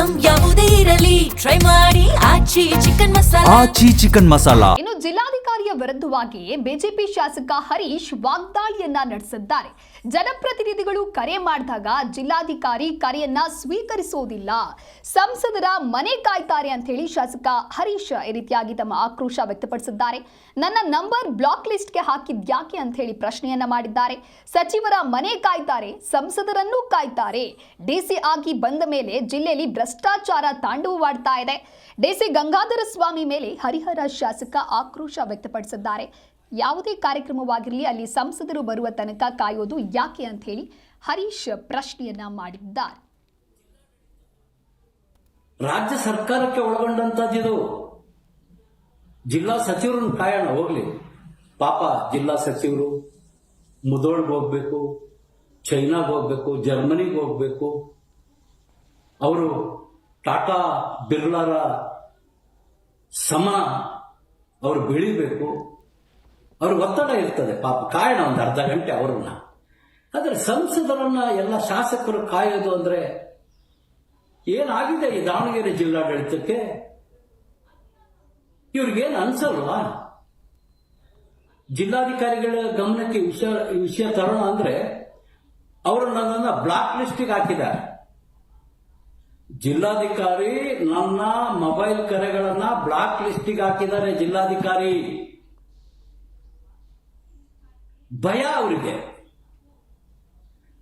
Item ಯಾವುದೇ ಇರಲಿ try ಮಾಡಿ ಆಚಿ ಚಿಕನ್ ಮಸಾಲಾ. ಆಚಿ ಚಿಕನ್ ಮಸಾಲಾ. ಇನ್ನು ಜಿಲ್ಲಾಧಿಕಾರಿಯ ವಿರುದ್ಧವಾಗಿ ಬಿಜೆಪಿ ಶಾಸಕ ಹರೀಶ್ ವಾಗ್ದಾಳಿಯನ್ನ ನಡೆಸಿದ್ದಾರೆ. ಜನಪ್ರತಿನಿಧಿಗಳು ಕರೆ ಮಾಡಿದಾಗ ಜಿಲ್ಲಾಧಿಕಾರಿ ಕರೆಯನ್ನ ಸ್ವೀಕರಿಸೋದಿಲ್ಲ, ಸಂಸದರ ಮನೆ ಕಾಯ್ತಾರೆ ಅಂತ ಹೇಳಿ ಶಾಸಕ ಹರೀಶ್ ಈ ರೀತಿಯಾಗಿ ತಮ್ಮ ಆಕ್ರೋಶ ವ್ಯಕ್ತಪಡಿಸಿದ್ದಾರೆ. ನನ್ನ ನಂಬರ್ ಬ್ಲಾಕ್ ಲಿಸ್ಟ್ಗೆ ಹಾಕಿದ್ಯಾಕೆ ಅಂತ ಹೇಳಿ ಪ್ರಶ್ನೆಯನ್ನ ಮಾಡಿದ್ದಾರೆ. ಸಚಿವರ ಮನೆ ಕಾಯ್ತಾರೆ, ಸಂಸದರನ್ನೂ ಕಾಯ್ತಾರೆ. ಡಿಸಿ ಆಗಿ ಬಂದ ಮೇಲೆ ಜಿಲ್ಲೆಯಲ್ಲಿ ಭ್ರಷ್ಟಾಚಾರ ತಾಂಡವವಾಡ್ತಾ ಇದೆ. ಡಿಸಿ ಗಂಗಾಧರ ಸ್ವಾಮಿ ಮೇಲೆ ಹರಿಹರ ಶಾಸಕ ಆಕ್ರೋಶ ವ್ಯಕ್ತಪಡಿಸಿದ್ದಾರೆ. ಯಾವುದೇ ಕಾರ್ಯಕ್ರಮವಾಗಿರಲಿ ಅಲ್ಲಿ ಸಂಸದರು ಬರುವ ತನಕ ಕಾಯೋದು ಯಾಕೆ ಅಂತ ಹೇಳಿ ಹರೀಶ್ ಪ್ರಶ್ನೆಯನ್ನ ಮಾಡಿದ್ದಾರೆ. ರಾಜ್ಯ ಸರ್ಕಾರಕ್ಕೆ ಒಳಗೊಂಡಂತದ್ದು ಜಿಲ್ಲಾ ಸಚಿವರನ್ನು ಕಾಯೋಣ ಹೋಗ್ಲಿ. ಪಾಪ ಜಿಲ್ಲಾ ಸಚಿವರು ಮುದೋಳ್ಗೆ ಹೋಗ್ಬೇಕು, ಚೈನಾಗೆ ಹೋಗ್ಬೇಕು, ಜರ್ಮನಿಗೆ ಹೋಗ್ಬೇಕು. ಅವರು ಟಾಟಾ ಬಿರ್ಲಾರ ಸಮ ಅವರು ಬೆಳಿಬೇಕು. ಅವ್ರಿಗೆ ಒತ್ತಡ ಇರ್ತದೆ. ಪಾಪ ಕಾಯೋಣ ಒಂದು ಅರ್ಧ ಗಂಟೆ ಅವ್ರನ್ನ. ಆದರೆ ಸಂಸದರನ್ನ ಎಲ್ಲ ಶಾಸಕರು ಕಾಯೋದು ಅಂದ್ರೆ ಏನಾಗಿದೆ ಈ ದಾವಣಗೆರೆ ಜಿಲ್ಲಾಡಳಿತಕ್ಕೆ? ಇವ್ರಿಗೇನು ಅನ್ಸಲ್ವಾ? ಜಿಲ್ಲಾಧಿಕಾರಿಗಳ ಗಮನಕ್ಕೆ ವಿಷಯ ತರೋಣ ಅಂದ್ರೆ ಅವರು ನನ್ನನ್ನ ಬ್ಲಾಕ್ ಲಿಸ್ಟಿಗೆ ಹಾಕಿದ್ದಾರೆ. ಜಿಲ್ಲಾಧಿಕಾರಿ ನನ್ನ ಮೊಬೈಲ್ ಕರೆಗಳನ್ನ ಬ್ಲಾಕ್ ಲಿಸ್ಟಿಗೆ ಹಾಕಿದ್ದಾರೆ. ಜಿಲ್ಲಾಧಿಕಾರಿ ಭಯ ಅವರಿಗೆ.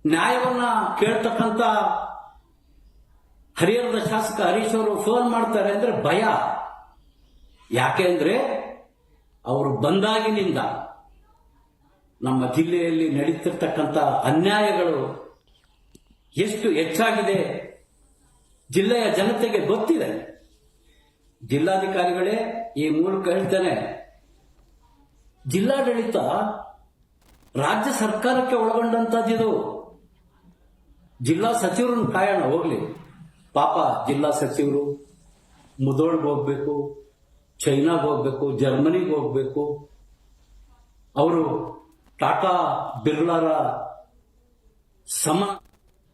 ನ್ಯಾಯವನ್ನ ಕೇಳ್ತಕ್ಕಂತ ಹರಿಹರದ ಶಾಸಕ ಹರೀಶ್ ಅವರು ಫೋನ್ ಮಾಡ್ತಾರೆ ಅಂದ್ರೆ ಭಯ. ಯಾಕೆ ಅಂದ್ರೆ ಅವರು ಬಂದಾಗಿನಿಂದ ನಮ್ಮ ಜಿಲ್ಲೆಯಲ್ಲಿ ನಡೀತಿರ್ತಕ್ಕಂಥ ಅನ್ಯಾಯಗಳು ಎಷ್ಟು ಹೆಚ್ಚಾಗಿದೆ ಜಿಲ್ಲೆಯ ಜನತೆಗೆ ಗೊತ್ತಿದೆ. ಜಿಲ್ಲಾಧಿಕಾರಿಗಳೇ ಈ ಮೂಲಕ ಹೇಳ್ತೇನೆ, ಜಿಲ್ಲಾಡಳಿತ ರಾಜ್ಯ ಸರ್ಕಾರಕ್ಕೆ ಒಳಗೊಂಡಂತದ್ದು ಜಿಲ್ಲಾ ಸಚಿವರನ್ನು ಕಾಯೋಣ ಹೋಗ್ಲಿ. ಪಾಪ ಜಿಲ್ಲಾ ಸಚಿವರು ಮುದೋಳ್ಗೆ ಹೋಗ್ಬೇಕು, ಚೈನಾಗೆ ಹೋಗ್ಬೇಕು, ಜರ್ಮನಿಗೆ ಹೋಗ್ಬೇಕು. ಅವರು ಟಾಟಾ ಬಿರ್ಲಾರ ಸಮ